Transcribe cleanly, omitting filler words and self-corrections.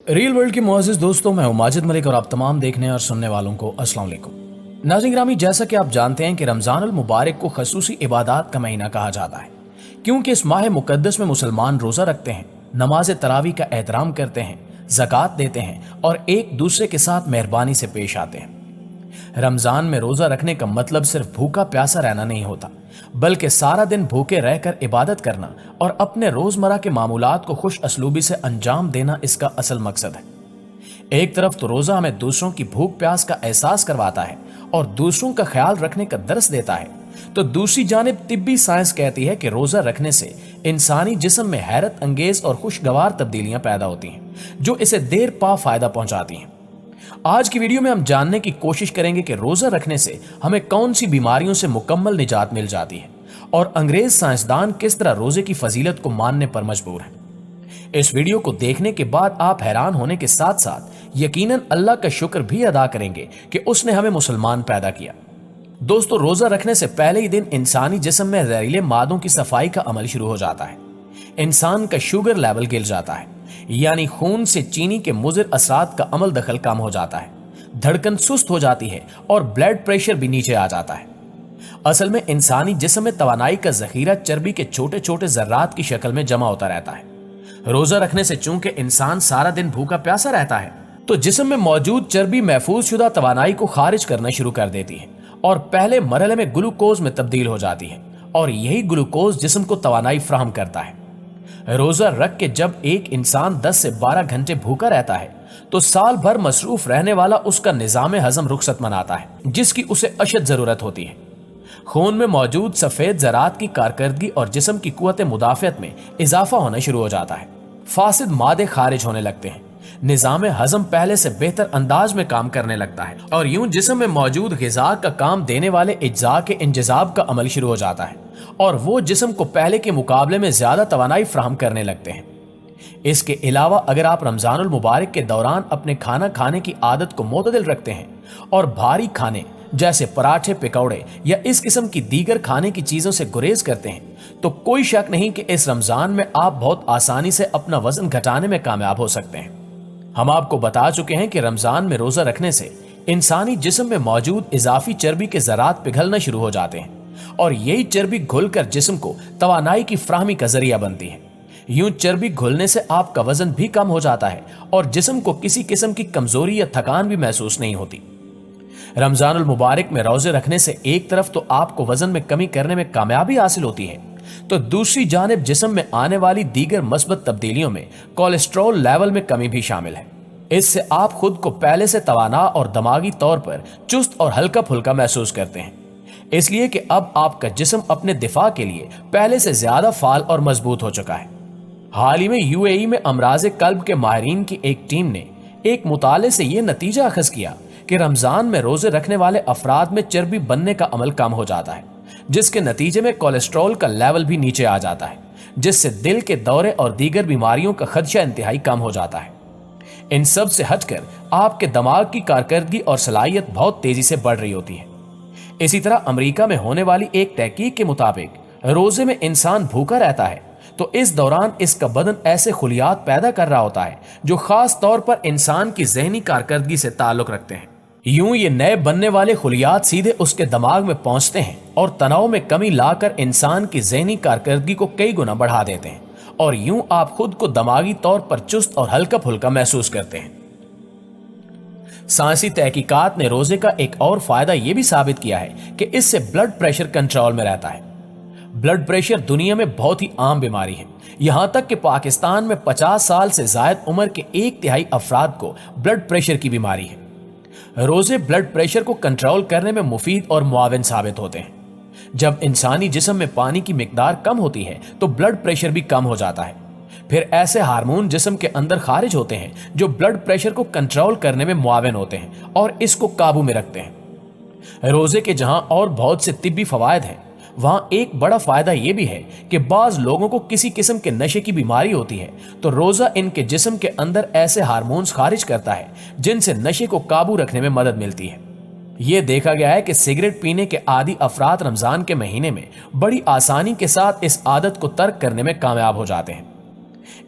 Rail world کے معزز دوستوں، میں ہوں ماجد ملک اور آپ تمام دیکھنے اور سننے والوں کو السلام علیکم۔ ناظرین گرامی، جیسا کہ آپ جانتے ہیں کہ رمضان المبارک کو خصوصی عبادات کا مہینہ کہا جاتا ہے، کیونکہ اس ماہ مقدس میں مسلمان روزہ رکھتے ہیں، نماز تراویح کا احترام کرتے ہیں، زکوٰۃ دیتے ہیں اور ایک دوسرے کے ساتھ مہربانی سے پیش آتے ہیں۔ رمضان میں روزہ رکھنے کا مطلب صرف بھوکا پیاسا رہنا نہیں ہوتا، بلکہ سارا دن بھوکے رہ کر عبادت کرنا اور اپنے روزمرہ کے معمولات کو خوش اسلوبی سے انجام دینا اس کا اصل مقصد ہے۔ ایک طرف تو روزہ ہمیں دوسروں کی بھوک پیاس کا احساس کرواتا ہے اور دوسروں کا خیال رکھنے کا درس دیتا ہے، تو دوسری جانب طبی سائنس کہتی ہے کہ روزہ رکھنے سے انسانی جسم میں حیرت انگیز اور خوشگوار تبدیلیاں پیدا ہوتی ہیں جو اسے دیر پا فائدہ پہنچاتی ہیں۔ آج کی ویڈیو میں ہم جاننے کی کوشش کریں گے کہ روزہ رکھنے سے ہمیں کون سی بیماریوں سے مکمل نجات مل جاتی ہے اور انگریز سائنسدان کس طرح روزے کی فضیلت کو ماننے پر مجبور ہیں۔ اس ویڈیو کو دیکھنے کے بعد آپ حیران ہونے کے ساتھ ساتھ یقیناً اللہ کا شکر بھی ادا کریں گے کہ اس نے ہمیں مسلمان پیدا کیا۔ دوستو، روزہ رکھنے سے پہلے ہی دن انسانی جسم میں زہریلے مادوں کی صفائی کا عمل شروع ہو جاتا ہے۔ انسان کا شوگر لیول گر جاتا ہے، یعنی خون سے چینی کے مضر اثرات کا عمل دخل کم ہو جاتا ہے، دھڑکن سست ہو جاتی ہے اور بلڈ پریشر بھی نیچے آ جاتا ہے۔ اصل میں انسانی جسم میں توانائی کا ذخیرہ چربی کے چھوٹے چھوٹے ذرات کی شکل میں جمع ہوتا رہتا ہے۔ روزہ رکھنے سے چونکہ انسان سارا دن بھوکا پیاسا رہتا ہے، تو جسم میں موجود چربی محفوظ شدہ توانائی کو خارج کرنا شروع کر دیتی ہے اور پہلے مرحلے میں گلوکوز میں تبدیل ہو جاتی ہے، اور یہی گلوکوز جسم کو توانائی فراہم کرتا ہے۔ روزہ رکھ کے جب ایک انسان 10 سے 12 گھنٹے بھوکا رہتا ہے تو سال بھر مصروف رہنے والا اس کا نظام ہضم رخصت مناتا ہے، جس کی اسے اشد ضرورت ہوتی ہے۔ خون میں موجود سفید ذرات کی کارکردگی اور جسم کی قوت مدافعت میں اضافہ ہونا شروع ہو جاتا ہے، فاسد مادے خارج ہونے لگتے ہیں، نظام ہضم پہلے سے بہتر انداز میں کام کرنے لگتا ہے اور یوں جسم میں موجود غذا کا کام دینے والے اجزاء کے انجذاب کا عمل شروع ہو جاتا ہے اور وہ جسم کو پہلے کے مقابلے میں زیادہ توانائی فراہم کرنے لگتے ہیں۔ اس کے علاوہ اگر آپ رمضان المبارک کے دوران اپنے کھانا کھانے کی عادت کو معتدل رکھتے ہیں اور بھاری کھانے جیسے پراٹھے، پکوڑے یا اس قسم کی دیگر کھانے کی چیزوں سے گریز کرتے ہیں، تو کوئی شک نہیں کہ اس رمضان میں آپ بہت آسانی سے اپنا وزن گھٹانے میں کامیاب ہو سکتے ہیں۔ ہم آپ کو بتا چکے ہیں کہ رمضان میں روزہ رکھنے سے انسانی جسم میں موجود اضافی چربی کے ذرات پگھلنا شروع ہو جاتے ہیں اور یہی چربی گھل کر جسم کو توانائی کی فراہمی کا ذریعہ بنتی ہے۔ یوں چربی گھلنے سے آپ کا وزن بھی کم ہو جاتا ہے اور جسم کو کسی قسم کی کمزوری یا تھکان بھی محسوس نہیں ہوتی۔ رمضان المبارک میں روزے رکھنے سے ایک طرف تو آپ کو وزن میں کمی کرنے میں کامیابی حاصل ہوتی ہے، تو دوسری جانب جسم میں آنے والی دیگر مثبت تبدیلیوں میں کولیسٹرول لیول میں کمی بھی شامل ہے۔ اس سے آپ خود کو پہلے سے توانا اور دماغی طور پر چست اور ہلکا پھلکا محسوس کرتے ہیں، اس لیے کہ اب آپ کا جسم اپنے دفاع کے لیے پہلے سے زیادہ فعال اور مضبوط ہو چکا ہے۔ حال ہی میں UAE میں امراض قلب کے ماہرین کی ایک ٹیم نے ایک مطالعے سے یہ نتیجہ اخذ کیا کہ رمضان میں روزے رکھنے والے افراد میں چربی بننے کا عمل کم ہو جاتا ہے، جس کے نتیجے میں کولیسٹرول کا لیول بھی نیچے آ جاتا ہے، جس سے دل کے دورے اور دیگر بیماریوں کا خدشہ انتہائی کم ہو جاتا ہے۔ ان سب سے ہٹ کر آپ کے دماغ کی کارکردگی اور صلاحیت بہت تیزی سے بڑھ رہی ہوتی ہے۔ اسی طرح امریکہ میں ہونے والی ایک تحقیق کے مطابق روزے میں انسان بھوکا رہتا ہے تو اس دوران اس کا بدن ایسے خلیات پیدا کر رہا ہوتا ہے جو خاص طور پر انسان کی ذہنی کارکردگی سے تعلق رکھتے ہیں۔ یوں یہ نئے بننے والے خلیات سیدھے اس کے دماغ میں پہنچتے ہیں اور تناؤ میں کمی لا کر انسان کی ذہنی کارکردگی کو کئی گنا بڑھا دیتے ہیں، اور یوں آپ خود کو دماغی طور پر چست اور ہلکا پھلکا محسوس کرتے ہیں۔ سائنسی تحقیقات نے روزے کا ایک اور فائدہ یہ بھی ثابت کیا ہے کہ اس سے بلڈ پریشر کنٹرول میں رہتا ہے۔ بلڈ پریشر دنیا میں بہت ہی عام بیماری ہے، یہاں تک کہ پاکستان میں 50 سال سے زائد عمر کے 1/3 افراد کو بلڈ پریشر کی بیماری ہے۔ روزے بلڈ پریشر کو کنٹرول کرنے میں مفید اور معاون ثابت ہوتے ہیں۔ جب انسانی جسم میں پانی کی مقدار کم ہوتی ہے تو بلڈ پریشر بھی کم ہو جاتا ہے۔ پھر ایسے ہارمون جسم کے اندر خارج ہوتے ہیں جو بلڈ پریشر کو کنٹرول کرنے میں معاون ہوتے ہیں اور اس کو قابو میں رکھتے ہیں۔ روزے کے جہاں اور بہت سے طبی فوائد ہیں، وہاں ایک بڑا فائدہ یہ بھی ہے کہ بعض لوگوں کو کسی قسم کے نشے کی بیماری ہوتی ہے تو روزہ ان کے جسم کے اندر ایسے ہارمونز خارج کرتا ہے جن سے نشے کو قابو رکھنے میں مدد ملتی ہے۔ یہ دیکھا گیا ہے کہ سگریٹ پینے کے عادی افراد رمضان کے مہینے میں بڑی آسانی کے ساتھ اس عادت کو ترک کرنے میں کامیاب ہو جاتے ہیں۔